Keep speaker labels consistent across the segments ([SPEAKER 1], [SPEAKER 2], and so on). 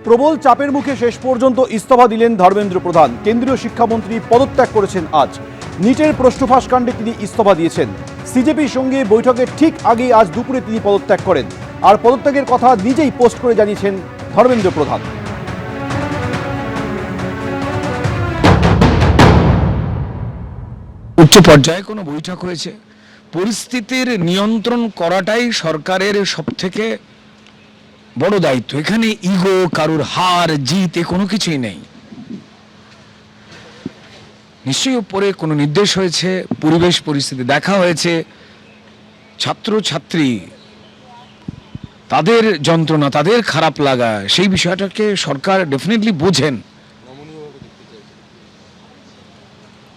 [SPEAKER 1] প্রবল চাপের মুখে শেষ পর্যন্ত ইস্তফা দিলেন ধর্মেন্দ্র প্রধান। কেন্দ্রীয় শিক্ষামন্ত্রী পদত্যাগ করেছেন আজ। নিটের প্রশ্নফাঁস কাণ্ডে তিনি ইস্তফা দিয়েছেন। সিজেপির সঙ্গে বৈঠকের ঠিক আগেই আজ দুপুরে তিনি পদত্যাগ করেন। আর পদত্যাগের কথা নিজেই পোস্ট করে জানিয়েছেন ধর্মেন্দ্র প্রধান।
[SPEAKER 2] উচ্চ পর্যায়ে কোনো বৈঠক হয়েছে, পরিস্থিতির নিয়ন্ত্রণ করাটাই সরকারের সবথেকে বড় দায়িত্ব। এখানে ইগো, কারুর হার জিত এ কোনো কিছুই নেই। নিশ্চয়ই উপরে কোনো নির্দেশ হয়েছে, পরিবেশ পরিস্থিতি দেখা হয়েছে, ছাত্র ছাত্রী তাদের যন্ত্রণা, তাদের খারাপ লাগা, সেই বিষয়টাকে সরকার ডেফিনেটলি বোঝেন।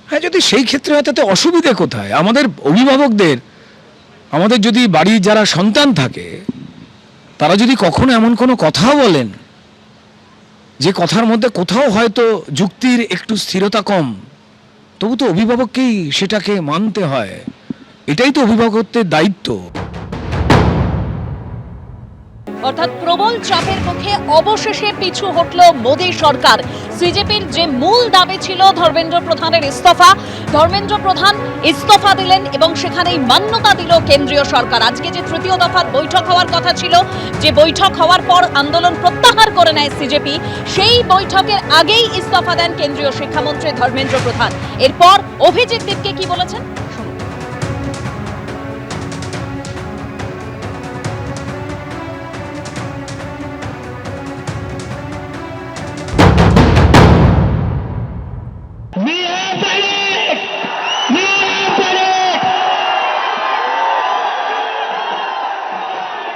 [SPEAKER 2] হ্যাঁ, যদি সেই ক্ষেত্রে হয় তাতে অসুবিধে কোথায়? আমাদের অভিভাবকদের, আমাদের যদি বাড়ির যারা সন্তান থাকে তারা যদি কখনো এমন কোনো কথা বলেন যে কথার মধ্যে কোথাও হয়তো যুক্তির একটু স্থিরতা কম, তবু তো অভিভাবককেই সেটাকে মানতে হয়। এটাই তো অভিভাবকত্বের দায়িত্ব।
[SPEAKER 3] অর্থাৎ প্রবল চাপের মুখে অবশেষে পিছু হটল মোদী সরকার। সিজেপির যে মূল দাবি ছিল ধর্মেন্দ্র প্রধানের ইস্তফা, ধর্মেন্দ্র প্রধান ইস্তফা দিলেন এবং সেখানেই মান্যতা দিল কেন্দ্রীয় সরকার। আজকে যে তৃতীয় দফার বৈঠক হওয়ার কথা ছিল, যে বৈঠক হওয়ার পর আন্দোলন প্রত্যাহার করে নেয় সিজেপি, সেই বৈঠকের আগেই ইস্তফা দেন কেন্দ্রীয় শিক্ষামন্ত্রী ধর্মেন্দ্র প্রধান। এরপর অভিজিৎ দীপকে কি বলেছেন?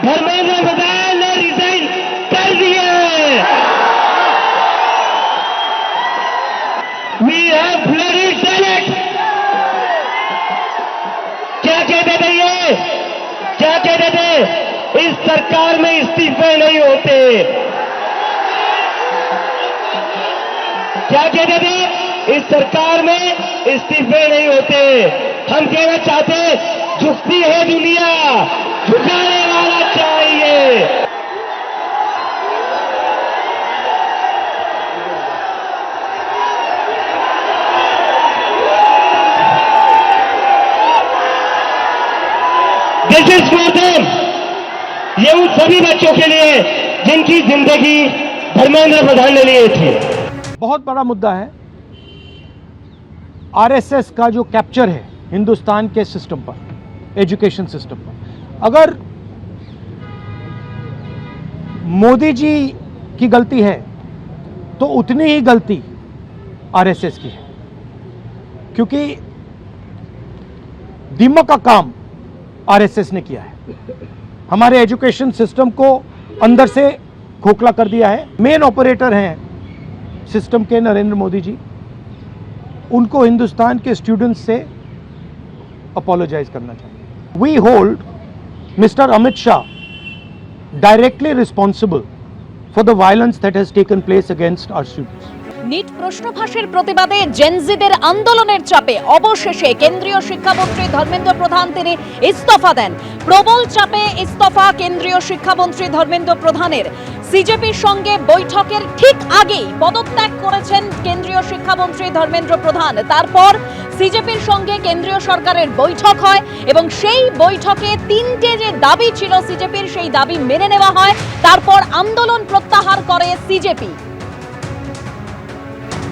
[SPEAKER 4] धर्मेंद्र प्रधान ने रिजाइन कर दिया है। We have flourished it. क्या कहते थे ये? क्या कहते थे? इस सरकार में इस्तीफे नहीं होते। क्या कहते थे? इस सरकार में इस्तीफे नहीं होते। हम कहना चाहते, झुकती है दुनिया, झुकाने वाला चाहिए। This is for them. ये उन सभी बच्चों के लिए जिनकी जिंदगी धर्मेंद्र प्रधान ने लिए थी।
[SPEAKER 5] बहुत बड़ा मुद्दा है आरएसएस का जो कैप्चर है हिंदुस्तान के सिस्टम पर, एजुकेशन सिस्टम पर। अगर मोदी जी की गलती है तो उतनी ही गलती आरएसएस की है, क्योंकि दीमक का काम आरएसएस ने किया है। हमारे एजुकेशन सिस्टम को अंदर से खोखला कर दिया है। मेन ऑपरेटर हैं सिस्टम के नरेंद्र मोदी जी। उनको हिंदुस्तान के स्टूडेंट्स से अपोलोजाइज करना चाहिए। We hold Mr. Amit Shah directly responsible for the violence that has taken place against our students.
[SPEAKER 3] NEET প্রশ্নফাঁসের প্রতিবাদে জেনজিদের আন্দোলনের চাপে অবশেষে কেন্দ্রীয় শিক্ষামন্ত্রী ধর্মেন্দ্র প্রধান তিনি ইস্তফা দেন। প্রবল চাপে ইস্তফা কেন্দ্রীয় শিক্ষামন্ত্রী ধর্মেন্দ্র প্রধানের। সিজেপির সঙ্গে বৈঠকের ঠিক আগেই পদত্যাগ করেছেন কেন্দ্রীয় শিক্ষামন্ত্রী ধর্মেন্দ্র প্রধান। তারপর সিজেপির সঙ্গে কেন্দ্রীয় সরকারের বৈঠক হয় এবং সেই বৈঠকে তিনটে যে দাবি ছিল সিজেপির, সেই দাবি মেনে নেওয়া হয়। তারপর আন্দোলন প্রত্যাহার করে সিজেপি।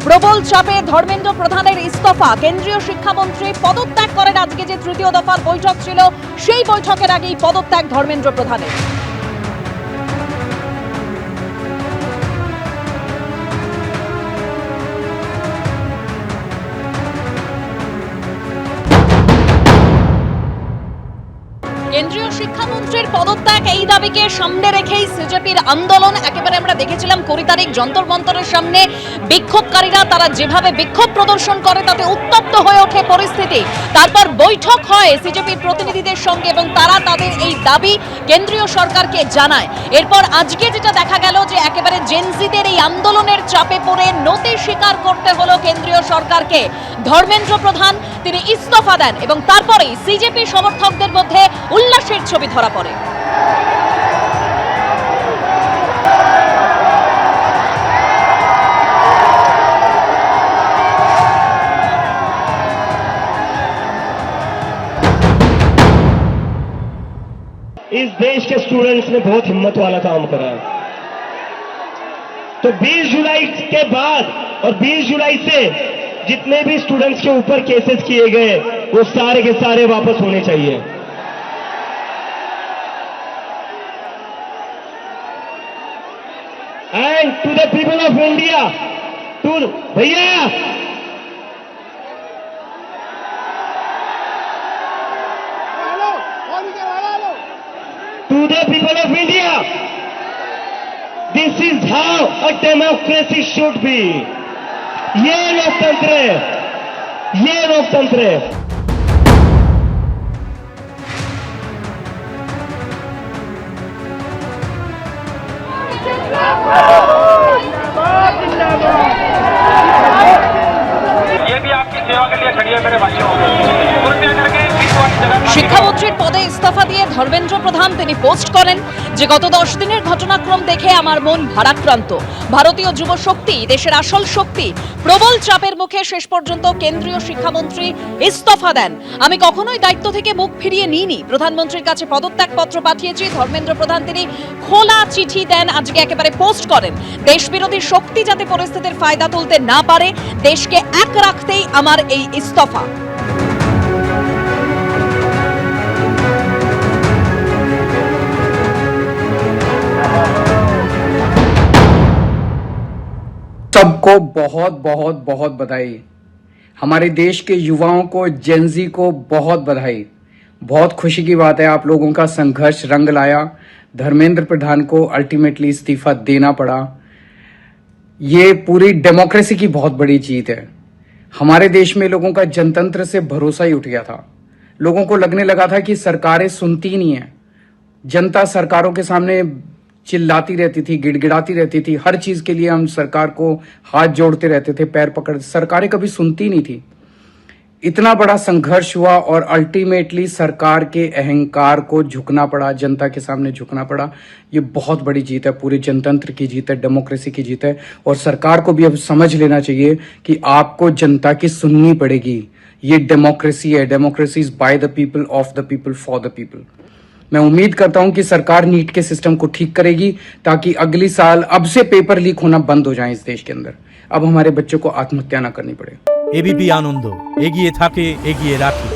[SPEAKER 3] প্রবল চাপে ধর্মেন্দ্র প্রধানের ইস্তফা, কেন্দ্রীয় শিক্ষামন্ত্রী পদত্যাগ করেন। আজকে যে তৃতীয় দফার বৈঠক ছিল, সেই বৈঠকের আগেই পদত্যাগ ধর্মেন্দ্র প্রধানের। কেন্দ্রীয় শিক্ষামন্ত্রীর পদত্যাগ, এই দাবিকে সামনে রেখেই সিজেপির আন্দোলন। একেবারে আমরা দেখেছিলাম 20 তারিখ যন্তর মন্তরের সামনে বিক্ষোভকারীরা তারা যেভাবে বিক্ষোভ প্রদর্শন করে তাতে উত্তপ্ত হয়ে ওঠে পরিস্থিতি। তারপর বৈঠক হয় সিজেপির প্রতিনিধিদের সঙ্গে এবং তারা তাদের এই দাবি কেন্দ্রীয় সরকারকে জানায়। এরপর আজকে যেটা দেখা গেল যে একেবারে জেনজিদের এই আন্দোলনের চাপে পড়ে নতি স্বীকার করতে হলো কেন্দ্রীয় সরকারকে। ধর্মেন্দ্র প্রধান তিনি ইস্তফা দেন এবং তারপরেই সিজেপি সমর্থকদের মধ্যে উল্লাসের ছবি ধরা পড়ে।
[SPEAKER 4] स्टूडेंट्स ने बहुत हिम्मत वाला काम करा है। तो 20 जुलाई के बाद और 20 जुलाई से जितने भी स्टूडेंट्स के ऊपर केसेस किए गए वो सारे के सारे वापस होने चाहिए। And to the people of India, to भैया to the people of India, this is how a democracy should be. ये लोकतंत्र है, ये लोकतंत्र है।
[SPEAKER 6] ये भी आपकी सेवा के लिए खड़ी है मेरे भाइयों। कृपया करके इस वाली जगह
[SPEAKER 3] শিক্ষামন্ত্রীর পদে ইস্তফা দিয়ে ধর্মেন্দ্র প্রধান তিনি পোস্ট করেন যে গত 10 দিনের ঘটনাক্রম দেখে আমার মন ভারাক্রান্ত। ভারতীয় যুব শক্তি দেশের আসল শক্তি, প্রবল চাপের মুখে শেষ পর্যন্ত কেন্দ্রীয় শিক্ষামন্ত্রী ইস্তফা দেন। আমি কখনোই দায়িত্ব থেকে মুখ ফিরিয়ে নিইনি, প্রধানমন্ত্রীর কাছে পদত্যাগপত্র পাঠিয়েছি। ধর্মেন্দ্র প্রধান তিনি খোলা চিঠি দেন, আজকে একেবারে পোস্ট করেন দেশবিরোধী শক্তি যাতে পরিস্থিতির ফায়দা তুলতে না পারে, দেশকে এক রাখতেই আমার এই ইস্তফা।
[SPEAKER 7] सबको बहुत बहुत बहुत बधाई। हमारे देश के युवाओं को, जेनजी को बहुत बधाई। बहुत खुशी की बात है, आप लोगों का संघर्ष रंग लाया। धर्मेंद्र प्रधान को अल्टीमेटली इस्तीफा देना पड़ा। ये पूरी डेमोक्रेसी की बहुत बड़ी जीत है। हमारे देश में लोगों का जनतंत्र से भरोसा ही उठ गया था। लोगों को लगने लगा था कि सरकारें सुनती ही नहीं है। जनता सरकारों के सामने चिल्लाती रहती थी, गिड़गिड़ाती रहती थी। हर चीज के लिए हम सरकार को हाथ जोड़ते रहते थे, पैर पकड़, सरकारें कभी सुनती नहीं थी। इतना बड़ा संघर्ष हुआ और अल्टीमेटली सरकार के अहंकार को झुकना पड़ा, जनता के सामने झुकना पड़ा। ये बहुत बड़ी जीत है, पूरे जनतंत्र की जीत है, डेमोक्रेसी की जीत है। और सरकार को भी अब समझ लेना चाहिए कि आपको जनता की सुननी पड़ेगी। ये डेमोक्रेसी है, democracy is by the people, of the people, for the people. मैं उम्मीद करता हूं कि सरकार नीट के सिस्टम को ठीक करेगी ताकि अगली साल अब से पेपर लीक होना बंद हो जाए इस देश के अंदर। अब हमारे बच्चों को आत्महत्या ना करनी पड़े।
[SPEAKER 8] एबीपी आनंद एगिए थाके एगिए राखे।